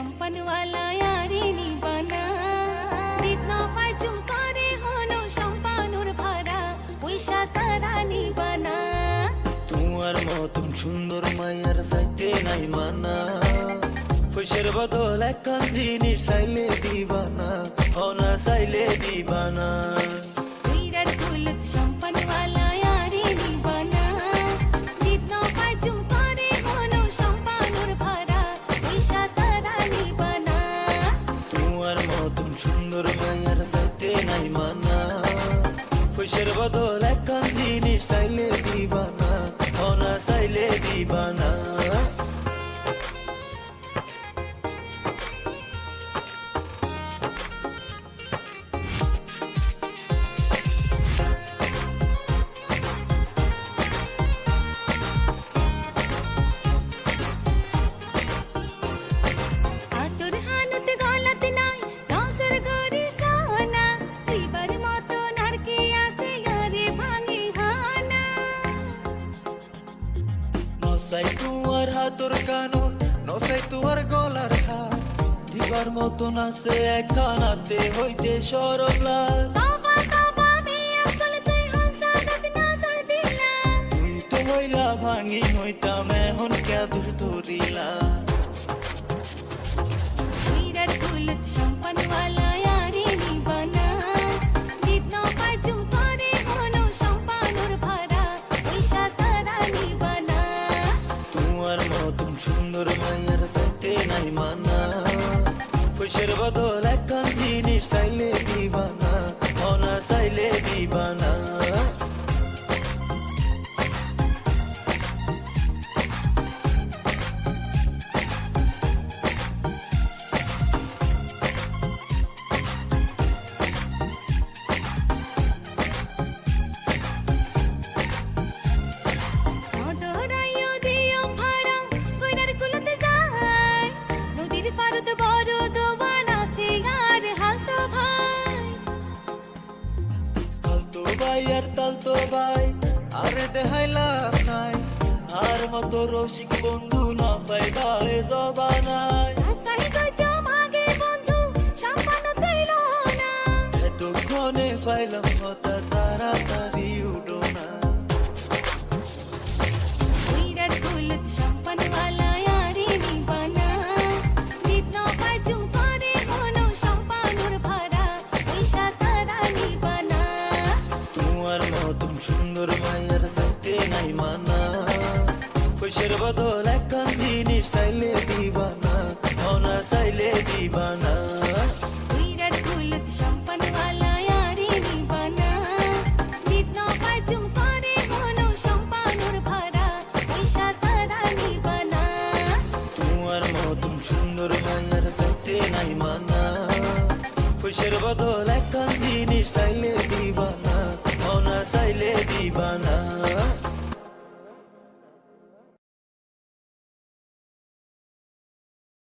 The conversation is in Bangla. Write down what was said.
সম্পানওয়ালা ইয়ারে নিবানা দিত পাই চুম করে হনো সম্পানুর ভাড়া পয়সা সারা নিবানা তোমার মতন সুন্দর মায়ার চাইতে নাই মানা পয়সার বদল একখান জিনিস চাইলে দিবানা অনা চাইলে দিবানা উইরার কুলত সম্পানওয়ালা ইয়ারে নিবানা দিত পাই চুম করে হনো সম্পানুর ভাড়া পয়সা সারা নিবানা তোমার মতন সুন্দর মায়ার চাইতে নাই মানা পয়সার বদল একখান জিনিস চাইলে দিবানা অনা চাইলে দিবানা আতর হানত গলত নাই নজর গরি সোনা দিবার মতো নারকে আসে ঘরে ভাঙি হানা নসাই তোমার হাতর কানন নসাই তোমার গলার হার দিবার মতন আছে একখানাতে হইতে সরব লাল বাবা বাবা মিয়া কল তুই হসানত নজর দিলা তুই তো হইলা ভাঙি হইতাম এখন কে দূর ধরিলা উইরার কুলত সম্পানওয়ালা ইয়ারে নিবানা দিত পাই চুম করে হনো সম্পানুর ভাড়া পয়সা সারা নিবানা তোমার মতন সুন্দর মায়ের চাইতে নাই মানা পয়সার বদল একখান জিনিস চাইলে দিবানা অনা চাইলে দিবানা অডরাইও দিও ভাড়া কইরার কুলতে যায় নদীর পারদ বড় দোবান আসে আর হালতো ভাই তালতো ভাই আর তালতো ভাই আরে দেখাইলা নাই আর মতো রসিক বন্ধু না পাইবা এ জবানায় আসাই গো জমাগে বন্ধু সম্পান তৈল না এতক্ষণে পাইলাম হতা তাড়াতাড়ি উঠো না উইরার কুলত সম্পানওয়ালা ইয়ারে নিবানা দিত পাই চুম করে হনো সম্পানুর ভাড়া পয়সা সারা নিবানা তোমার মতন সুন্দর মায়ের চাইতে নাই মানা পয়সার বদল একখান জিনিস চাইলে দিবানা অনা চাইলে দিবানা উইরার কুলত সম্পানওয়ালা ইয়ারে নিবানা দিত পাই চুম করে হনো সম্পানুর ভাড়া পয়সা সারা নিবানা তোমার মতন সুন্দর মায়ের চাইতে নাই মানা পয়সার বদল একখান জিনিস চাইলে দিবানা অনা চাইলে দিবানা